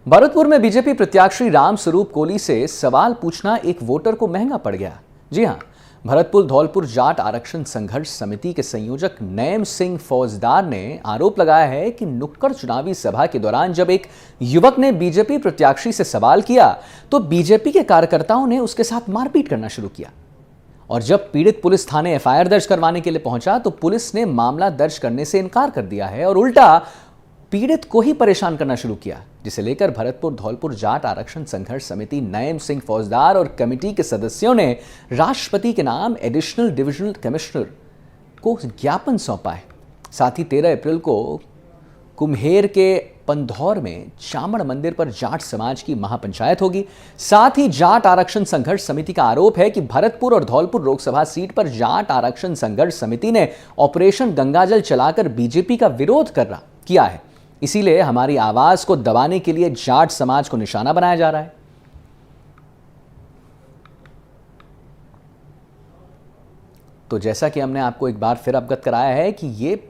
भरतपुर में बीजेपी प्रत्याशी राम स्वरूप कोली से सवाल पूछना एक वोटर को महंगा पड़ गया। जी हां, भरतपुर धौलपुर जाट आरक्षण संघर्ष समिति के संयोजक नैम सिंह फौजदार ने आरोप लगाया है कि नुक्कड़ चुनावी सभा के दौरान जब एक युवक ने बीजेपी प्रत्याशी से सवाल किया तो बीजेपी के कार्यकर्ताओं ने उसके साथ मारपीट करना शुरू किया। और जब पीड़ित पुलिस थाने एफआईआर दर्ज करवाने के लिए पहुंचा तो पुलिस ने मामला दर्ज करने से इनकार कर दिया है और उल्टा पीड़ित को ही परेशान करना शुरू किया, जिसे लेकर भरतपुर धौलपुर जाट आरक्षण संघर्ष समिति नैम सिंह फौजदार और कमेटी के सदस्यों ने राष्ट्रपति के नाम एडिशनल डिविजनल कमिश्नर को ज्ञापन सौंपा है। साथ ही 13 अप्रैल को कुम्हेर के पंधौर में चामड़ मंदिर पर जाट समाज की महापंचायत होगी। साथ ही जाट आरक्षण संघर्ष समिति का आरोप है कि भरतपुर और धौलपुर लोकसभा सीट पर जाट आरक्षण संघर्ष समिति ने ऑपरेशन गंगाजल चलाकर बीजेपी का विरोध किया है। इसीलिए हमारी आवाज को दबाने के लिए जाट समाज को निशाना बनाया जा रहा है। तो जैसा कि हमने आपको एक बार फिर अवगत कराया है कि ये,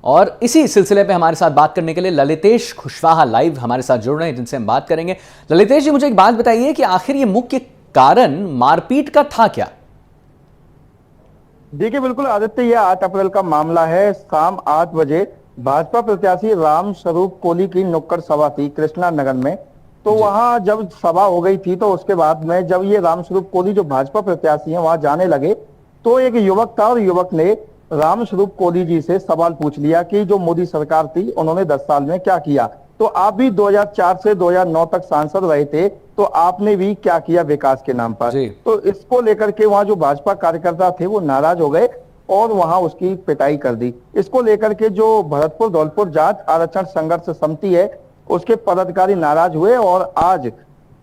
और इसी सिलसिले पे हमारे साथ बात करने के लिए ललितेश कुशवाहा लाइव हमारे साथ जुड़ रहे हैं, जिनसे हम बात करेंगे। ललितेश जी, मुझे एक बात बताइए कि आखिर ये मुख्य कारण मारपीट का था क्या? देखिए, बिल्कुल आदित्य, यह 8 अप्रैल का मामला है। शाम 8 बजे भाजपा प्रत्याशी राम स्वरूप कोली की नुक्कड़ सभा थी कृष्णा नगर में। तो वहां जब सभा हो गई थी तो उसके बाद में जब ये राम स्वरूप कोली जो भाजपा प्रत्याशी हैं वहां जाने लगे तो एक युवक था और युवक ने राम स्वरूप कोली जी से सवाल पूछ लिया कि जो मोदी सरकार थी उन्होंने 10 साल में क्या किया, तो आप भी 2004 से 2009 तक सांसद रहे थे, तो आपने भी क्या किया विकास के नाम पर। तो इसको लेकर के वहां जो भाजपा कार्यकर्ता थे वो नाराज हो गए और वहां उसकी पिटाई कर दी। इसको लेकर के जो भरतपुर धौलपुर जाट आरक्षण संघर्ष समिति है उसके पदाधिकारी नाराज हुए और आज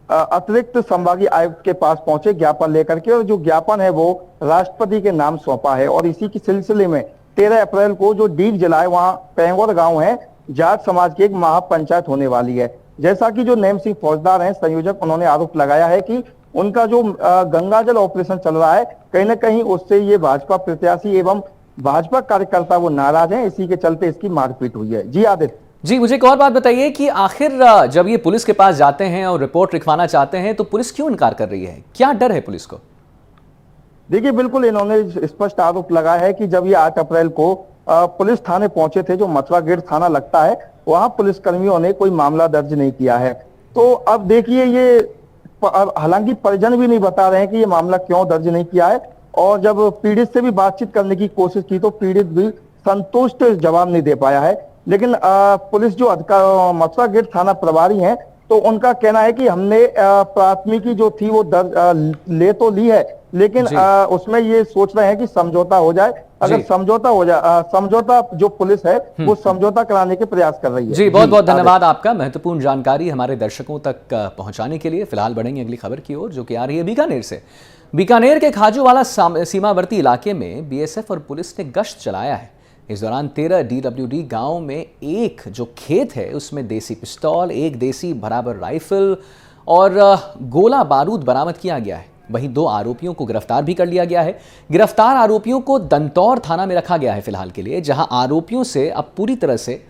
अतिरिक्त संभागीय आयुक्त के पास पहुंचे ज्ञापन लेकर के, और जो ज्ञापन है वो राष्ट्रपति के नाम सौंपा है। और इसी के सिलसिले में 13 अप्रैल को जो डीग जिला है वहां पेंगोर गांव है, जाट समाज की एक महापंचायत होने वाली है। जैसा कि जो नैम सिंह फौजदार हैं संयोजक, उन्होंने आरोप लगाया है कि उनका जो गंगाजल ऑपरेशन चल रहा है कहीं ना कहीं उससे ये भाजपा प्रत्याशी एवं भाजपा कार्यकर्ता वो नाराज हैं, इसी के चलते इसकी मारपीट हुई है। जी आदित्य जी, मुझे एक और बात बताइए कि आखिर जब ये पुलिस के पास जाते हैं और रिपोर्ट लिखवाना चाहते हैं तो पुलिस क्यों इनकार कर रही है? क्या डर है पुलिस को? देखिए, बिल्कुल इन्होंने स्पष्ट आरोप लगाया है कि जब ये 8 अप्रैल को पुलिस थाने पहुंचे थे, जो मथुरा गेट थाना लगता है, वहां पुलिस कर्मियों ने कोई मामला दर्ज नहीं किया है। तो अब देखिए, ये हालांकि परिजन भी नहीं बता रहे हैं कि ये मामला क्यों दर्ज नहीं किया है, और जब पीड़ित से भी बातचीत करने की कोशिश की तो पीड़ित भी संतुष्ट जवाब नहीं दे पाया है। लेकिन पुलिस जो मथुरा गेट थाना प्रभारी हैं तो उनका कहना है कि हमने प्राथमिकी जो थी वो ले तो ली है, लेकिन उसमें ये सोच रहे हैं कि समझौता हो जाए। अगर समझौता हो जाए, समझौता जो पुलिस है वो समझौता कराने के प्रयास कर रही है। जी, बहुत बहुत धन्यवाद आपका महत्वपूर्ण जानकारी हमारे दर्शकों तक पहुंचाने के लिए। फिलहाल बढ़ेंगे अगली खबर की ओर, जो कि आ रही है बीकानेर से। बीकानेर के खाजूवाला सीमावर्ती इलाके में बीएसएफ और पुलिस ने गश्त चलाया है। इस दौरान 13 DWD गांव में एक जो खेत है उसमें देसी पिस्तौल, एक देसी बराबर राइफल और गोला बारूद बरामद किया गया है। वहीं 2 आरोपियों को गिरफ्तार भी कर लिया गया है। गिरफ्तार आरोपियों को दंतौर थाना में रखा गया है फिलहाल के लिए, जहां आरोपियों से अब पूरी तरह से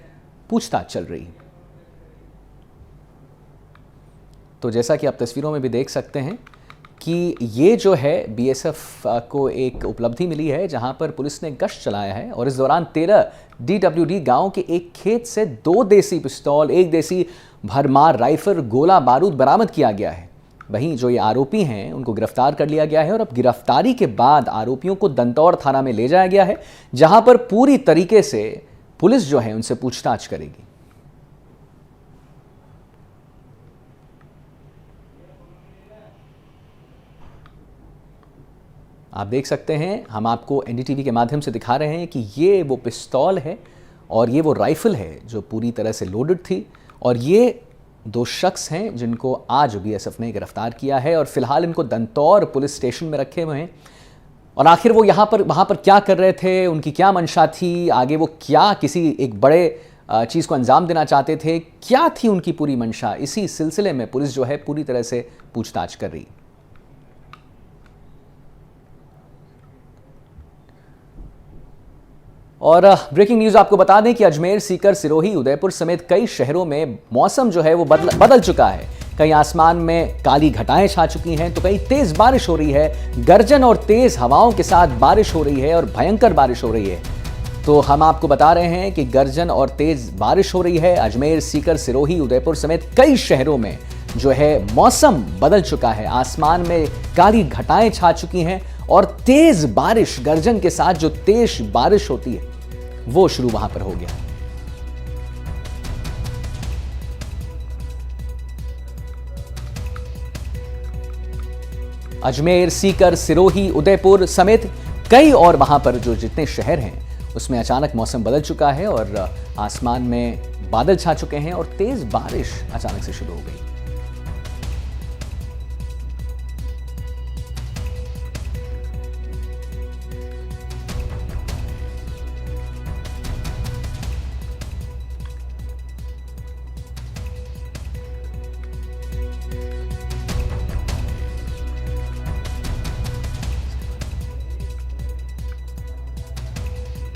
पूछताछ चल रही है। तो जैसा कि आप तस्वीरों में भी देख सकते हैं कि ये जो है बीएसएफ को एक उपलब्धि मिली है, जहां पर पुलिस ने गश्त चलाया है और इस दौरान 13 DWD गांव के एक खेत से 2 देसी पिस्तौल, एक देसी भरमार राइफल, गोला बारूद बरामद किया गया है। वहीं जो ये आरोपी हैं उनको गिरफ्तार कर लिया गया है और अब गिरफ्तारी के बाद आरोपियों को दंतौर थाना में ले जाया गया है, जहां पर पूरी तरीके से पुलिस जो है उनसे पूछताछ करेगी। आप देख सकते हैं, हम आपको एनडीटीवी के माध्यम से दिखा रहे हैं कि ये वो पिस्तौल है और ये वो राइफल है जो पूरी तरह से लोडेड थी, और ये 2 शख्स हैं जिनको आज बीएसएफ ने गिरफ्तार किया है और फिलहाल इनको दंतौर पुलिस स्टेशन में रखे हुए हैं। और आखिर वो वहाँ पर क्या कर रहे थे, उनकी क्या मंशा थी, आगे वो क्या किसी एक बड़े चीज़ को अंजाम देना चाहते थे, क्या थी उनकी पूरी मंशा, इसी सिलसिले में पुलिस जो है पूरी तरह से पूछताछ कर रही है। और ब्रेकिंग न्यूज आपको बता दें कि अजमेर, सीकर, सिरोही, उदयपुर समेत कई शहरों में मौसम जो है वो बदल चुका है। कहीं आसमान में काली घटाएं छा चुकी हैं तो कहीं तेज बारिश हो रही है। गर्जन और तेज हवाओं के साथ बारिश हो रही है और भयंकर बारिश हो रही है। तो हम आपको बता रहे हैं कि गर्जन और तेज बारिश हो रही है। अजमेर, सीकर, सिरोही, उदयपुर समेत कई शहरों में जो है मौसम बदल चुका है। आसमान में काली घटाएं छा चुकी हैं और तेज बारिश, गर्जन के साथ जो तेज बारिश होती है वो शुरू वहां पर हो गया। अजमेर, सीकर, सिरोही, उदयपुर समेत कई और वहां पर जो जितने शहर हैं उसमें अचानक मौसम बदल चुका है और आसमान में बादल छा चुके हैं और तेज बारिश अचानक से शुरू हो गई।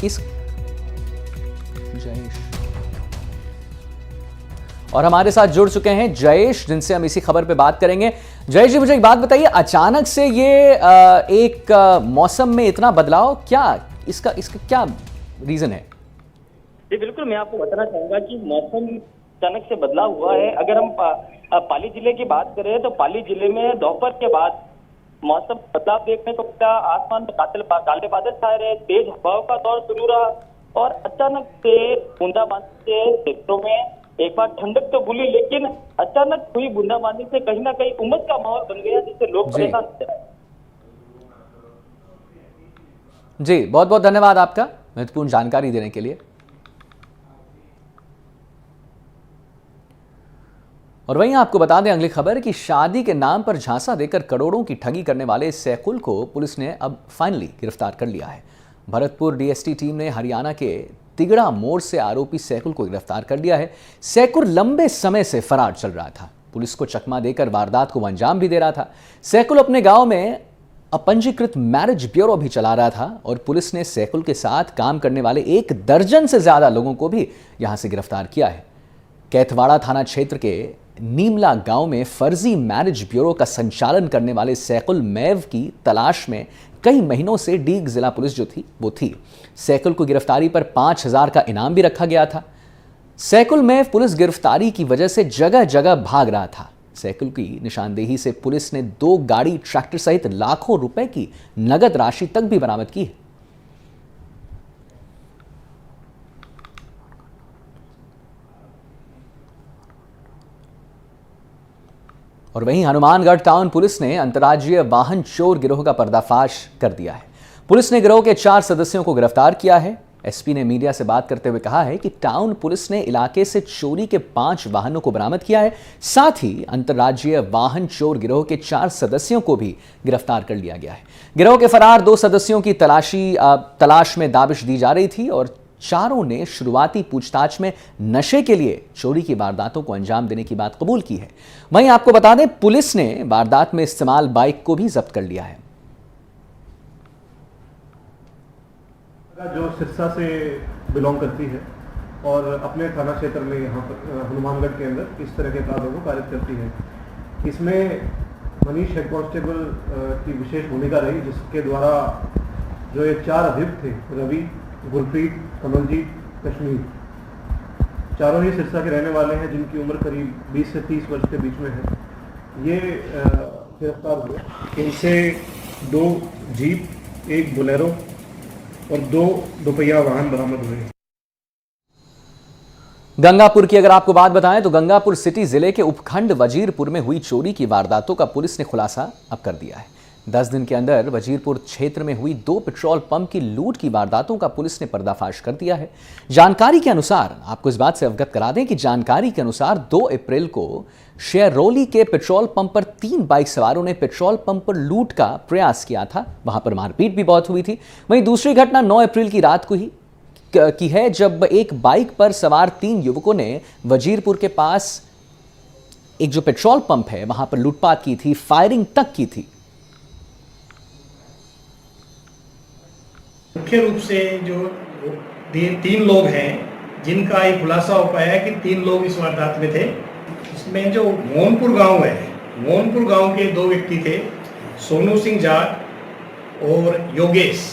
इस जयेश और हमारे साथ जुड़ चुके हैं जयेश, जिनसे हम इसी खबर पे बात करेंगे। जयेश जी, मुझे एक बात बताइए, अचानक से ये एक मौसम में इतना बदलाव, क्या इसका क्या रीजन है? जी बिल्कुल, मैं आपको बताना चाहूंगा कि मौसम अचानक से बदलाव हुआ है। अगर हम पाली जिले की बात करें तो पाली जिले में दोपहर के बाद मौसम बदलाव देखने को मिला। आसमान में काले बादल छाए रहे, तेज हवाओं का दौर शुरू रहा और अचानक से बूंदाबांदी से क्षेत्रों में एक बार ठंडक तो भूली, लेकिन अचानक हुई बूंदाबांदी से कहीं ना कहीं उमस का माहौल बन गया, जिससे लोग परेशान थे। जी, बहुत बहुत धन्यवाद आपका महत्वपूर्ण जानकारी देने के लिए। और वहीं आपको बता दें अगली खबर कि शादी के नाम पर झांसा देकर करोड़ों की ठगी करने वाले सैकुल को पुलिस ने अब फाइनली गिरफ्तार कर लिया है। भरतपुर डीएसटी टीम ने हरियाणा के तिगड़ा मोड़ से आरोपी सैकुल को गिरफ्तार कर लिया है। सैकुल लंबे समय से फरार चल रहा था। पुलिस को चकमा देकर वारदात को अंजाम भी दे रहा था। सैकुल अपने गांव में अपंजीकृत मैरिज ब्यूरो भी चला रहा था और पुलिस ने सैकुल के साथ काम करने वाले 1 दर्जन से ज्यादा लोगों को भी यहां से गिरफ्तार किया है। कैथवाड़ा थाना क्षेत्र के नीमला गांव में फर्जी मैरिज ब्यूरो का संचालन करने वाले सैकुल मैव की तलाश में कई महीनों से डीग जिला पुलिस जो थी वो थी। सैकुल को गिरफ्तारी पर 5,000 का इनाम भी रखा गया था। सैकुल मैव पुलिस गिरफ्तारी की वजह से जगह जगह भाग रहा था। सैकुल की निशानदेही से पुलिस ने 2 गाड़ी, ट्रैक्टर सहित लाखों रुपए की नगद राशि तक भी बरामद की है। और वहीं हनुमानगढ़ टाउन पुलिस ने अंतर्राज्यीय वाहन चोर गिरोह का पर्दाफाश कर दिया है। पुलिस ने गिरोह के 4 सदस्यों को गिरफ्तार किया है। एसपी ने मीडिया से बात करते हुए कहा है कि टाउन पुलिस ने इलाके से चोरी के 5 वाहनों को बरामद किया है। साथ ही अंतर्राज्यीय वाहन चोर गिरोह के 4 सदस्यों को भी गिरफ्तार कर लिया गया है। गिरोह के फरार 2 सदस्यों की तलाश में दाबिश दी जा रही थी और चारों ने शुरुआती पूछताछ में नशे के लिए चोरी की वारदातों को अंजाम देने की बात कबूल की है। वहीं आपको बता दें पुलिस ने वारदात में इस्तेमाल बाइक को भी जब्त कर लिया है। जो सिरसा से बिलोंग करती है और अपने थाना क्षेत्र में यहाँ पर हनुमानगढ़ के अंदर इस तरह के अपराधों को पारित करती है। इसमें मनीष हेड कांस्टेबल की विशेष भूमिका रही, जिसके द्वारा जो ये 4 अभियुक्त थे, रवि, गुरप्रीत, कमलजीत, कश्मीर, चारों ही सिरसा के रहने वाले हैं, जिनकी उम्र करीब 20 से 30 वर्ष के बीच में है। ये गिरफ्तार हुए। इनसे 2 जीप, 1 बोलेरो और 2 दोपहिया वाहन बरामद हुए। गंगापुर की अगर आपको बात बताएं तो गंगापुर सिटी जिले के उपखंड वजीरपुर में हुई चोरी की वारदातों का पुलिस ने खुलासा अब कर दिया है। 10 दिन के अंदर वजीरपुर क्षेत्र में हुई 2 पेट्रोल पंप की लूट की वारदातों का पुलिस ने पर्दाफाश कर दिया है। जानकारी के अनुसार आपको इस बात से अवगत करा दें कि जानकारी के अनुसार 2 अप्रैल को शेररोली के पेट्रोल पंप पर 3 बाइक सवारों ने पेट्रोल पंप पर लूट का प्रयास किया था। वहां पर मारपीट भी बहुत हुई थी। वहीं दूसरी घटना 9 अप्रैल की रात को ही की है, जब एक बाइक पर सवार 3 युवकों ने वजीरपुर के पास एक जो पेट्रोल पंप है वहां पर लूटपाट की थी, फायरिंग तक की थी। मुख्य रूप से जो तीन लोग हैं जिनका ये खुलासा हो पाया है कि 3 लोग इस वारदात में थे। इसमें जो मोहनपुर गांव है, मोहनपुर गांव के 2 व्यक्ति थे, सोनू सिंह जाट और योगेश।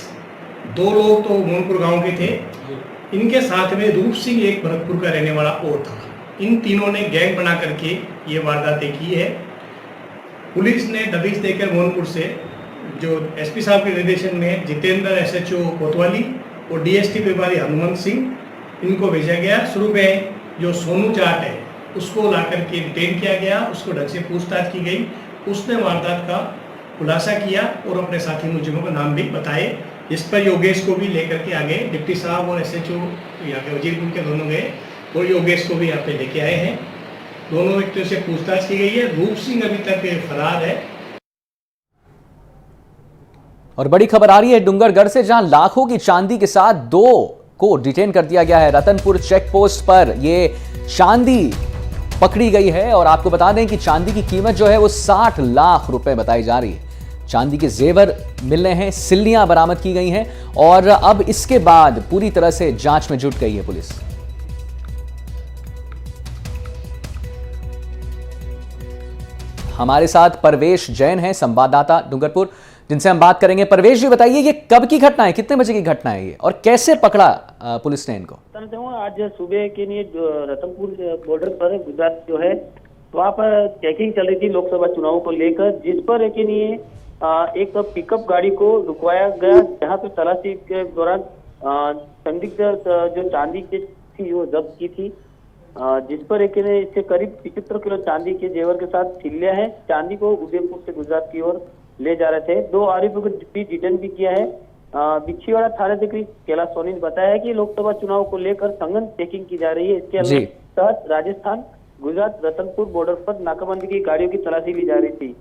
2 लोग तो मोहनपुर गांव के थे। इनके साथ में रूप सिंह एक भरतपुर का रहने वाला और था। इन तीनों ने गैंग बना करके ये वारदातें की है। पुलिस ने दबिश देकर मोहनपुर से जो एसपी साहब के निर्देशन में जितेंद्र एसएचओ कोतवाली और डीएसपी प्रभारी हनुमंत सिंह इनको भेजा गया। शुरू में जो सोनू जाट है उसको ला करके डिटेन किया गया, उसको ढंग से पूछताछ की गई। उसने वारदात का खुलासा किया और अपने साथी मुलजिमों का नाम भी बताए। इस पर योगेश को भी लेकर के आगे डिप्टी साहब और एसएचओ यहाँ के वजीरपुर के दोनों गए और योगेश को भी यहाँ पे लेके आए हैं। दोनों व्यक्तियों से पूछताछ की गई है। रूप सिंह अभी तक फरार है। और बड़ी खबर आ रही है डूंगरगढ़ से, जहां लाखों की चांदी के साथ 2 को डिटेन कर दिया गया है। रतनपुर चेक पोस्ट पर ये चांदी पकड़ी गई है और आपको बता दें कि चांदी की कीमत जो है वो 60 लाख रुपए बताई जा रही है। चांदी के जेवर मिलने हैं, सिल्लियां बरामद की गई हैं और अब इसके बाद पूरी तरह से जांच में जुट गई है पुलिस। हमारे साथ परवेश जैन हैं, संवाददाता डूंगरपुर, जिनसे हम बात करेंगे। परवेश जी बताइए, ये कब की घटना है, कितने बजे की घटना है ये, और कैसे पकड़ा पुलिस ने इनको? आज सुबह के लिए रतनपुर बॉर्डर पर गुजरात जो है वहाँ पर चेकिंग चल रही थी लोकसभा चुनाव को लेकर, जिस पर एक पिकअप गाड़ी को रुकवाया गया, जहाँ पे तलाशी के दौरान संदिग्ध जो चांदी की थी वो जब्त की थी, जिस पर इससे करीब 75 किलो चांदी के जेवर के साथ सिल्लियां है। चांदी को उदयपुर से गुजरात की ओर ले जा रहे थे। 2 आरोपियों को भी डिटेन भी किया है। बिछीवाड़ा थानाधिकारी कैलाश सोनी ने बताया है कि लोकसभा चुनाव को लेकर सघन चेकिंग की जा रही है। इसके तहत राजस्थान गुजरात रतनपुर बॉर्डर पर नाकाबंदी की गाड़ियों की तलाशी ली जा रही थी।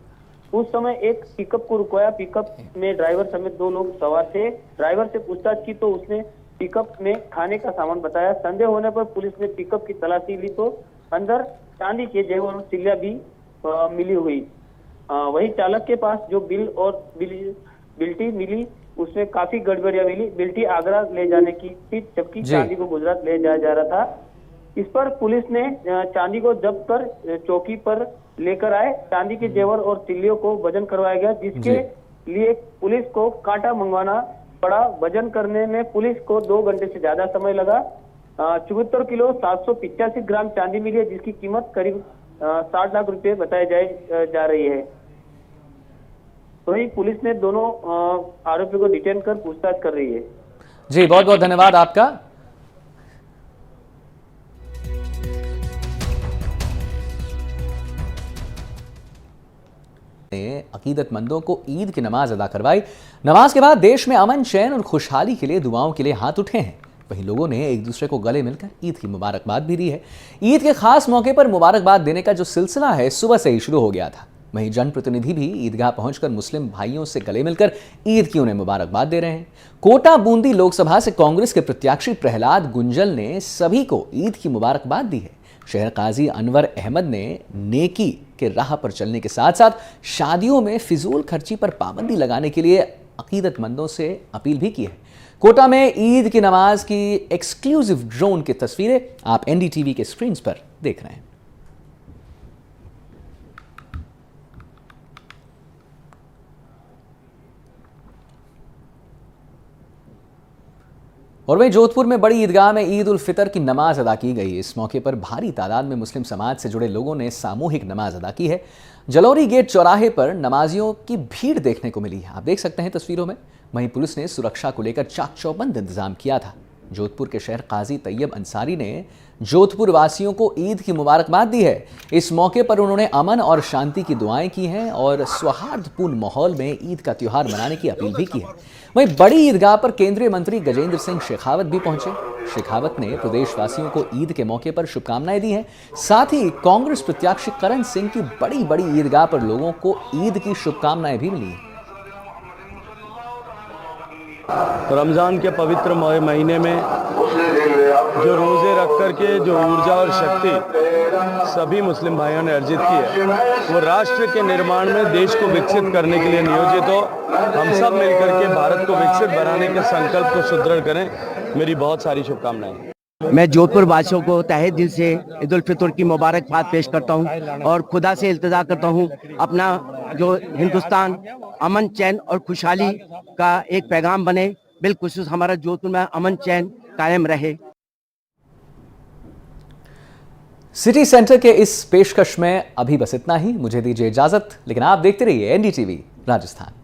उस समय एक पिकअप को रुकवाया। पिकअप में ड्राइवर समेत 2 लोग सवार थे। ड्राइवर से पूछताछ की तो उसने पिकअप में खाने का सामान बताया। संदेह होने पर पुलिस ने पिकअप की तलाशी ली तो अंदर चांदी के जेवर और सिल्लियां भी मिली हुई। वही चालक के पास जो बिल और बिल्टी मिली उसमें काफी गड़बड़ियां मिली। बिल्टी आगरा ले जाने की थी, जबकि चांदी को गुजरात ले जाया जा रहा था। इस पर पुलिस ने चांदी को जब्त कर चौकी पर लेकर आए। चांदी के जेवर और सिल्लियों को वजन करवाया गया, जिसके लिए पुलिस को कांटा मंगवाना पड़ा। वजन करने में पुलिस को 2 घंटे से ज्यादा समय लगा। 74 किलो 785 ग्राम चांदी मिली है, जिसकी कीमत करीब 60 लाख रुपए बताई जा रही है। तो ही पुलिस ने दोनों आरोपियों को डिटेन कर पूछताछ कर रही है। जी बहुत बहुत धन्यवाद आपका। अकीदतमंदों को ईद की नमाज अदा करवाई। नमाज के बाद देश में अमन, चैन और खुशहाली के लिए दुआओं के लिए हाथ उठे हैं। वहीं लोगों ने एक दूसरे को गले मिलकर ईद की मुबारकबाद भी दी है। ईद के खास मौके पर मुबारकबाद देने का जो सिलसिला है सुबह से ही शुरू हो गया था। वहीं जनप्रतिनिधि भी ईदगाह पहुंचकर मुस्लिम भाइयों से गले मिलकर ईद की उन्हें मुबारकबाद दे रहे हैं। कोटा बूंदी लोकसभा से कांग्रेस के प्रत्याशी प्रहलाद गुंजल ने सभी को ईद की मुबारकबाद दी है। शहर काजी अनवर अहमद ने नेकी के राह पर चलने के साथ साथ शादियों में फिजूल खर्ची पर पाबंदी लगाने के लिए अकीदतमंदों से अपील भी की है। कोटा में ईद की नमाज की एक्सक्लूसिव ड्रोन की तस्वीरें आप एनडीटीवी के स्क्रीन पर देख रहे हैं। और वहीं जोधपुर में बड़ी ईदगाह में ईद उल फितर की नमाज अदा की गई। इस मौके पर भारी तादाद में मुस्लिम समाज से जुड़े लोगों ने सामूहिक नमाज अदा की है। जलौरी गेट चौराहे पर नमाजियों की भीड़ देखने को मिली है, आप देख सकते हैं तस्वीरों में। वहीं पुलिस ने सुरक्षा को लेकर चाक चौबंद इंतजाम किया था। जोधपुर के शहर काजी तैयब अंसारी ने जोधपुर वासियों को ईद की मुबारकबाद दी है। इस मौके पर उन्होंने अमन और शांति की दुआएं की हैं और सौहार्दपूर्ण माहौल में ईद का त्योहार मनाने की अपील भी की है। वहीं बड़ी ईदगाह पर केंद्रीय मंत्री गजेंद्र सिंह शेखावत भी पहुंचे। शेखावत ने प्रदेशवासियों को ईद के मौके पर शुभकामनाएं दी हैं। साथ ही कांग्रेस प्रत्याशी करण सिंह की बड़ी ईदगाह पर लोगों को ईद की शुभकामनाएं भी मिली। रमज़ान के पवित्र महीने में जो रोज़े रख कर के जो ऊर्जा और शक्ति सभी मुस्लिम भाइयों ने अर्जित की है, वो राष्ट्र के निर्माण में देश को विकसित करने के लिए नियोजित हो। हम सब मिलकर के भारत को विकसित बनाने के संकल्प को सुदृढ़ करें। मेरी बहुत सारी शुभकामनाएं। मैं जोधपुर वासियों को तहे दिल से ईद उल फितर की मुबारकबाद पेश करता हूं और खुदा से इल्तिजा करता हूं अपना जो हिंदुस्तान अमन चैन और खुशहाली का एक पैगाम बने, बिलखुसूस हमारा जोधपुर में अमन चैन कायम रहे। सिटी सेंटर के इस पेशकश में अभी बस इतना ही। मुझे दीजिए इजाजत, लेकिन आप देखते रहिए NDTV राजस्थान।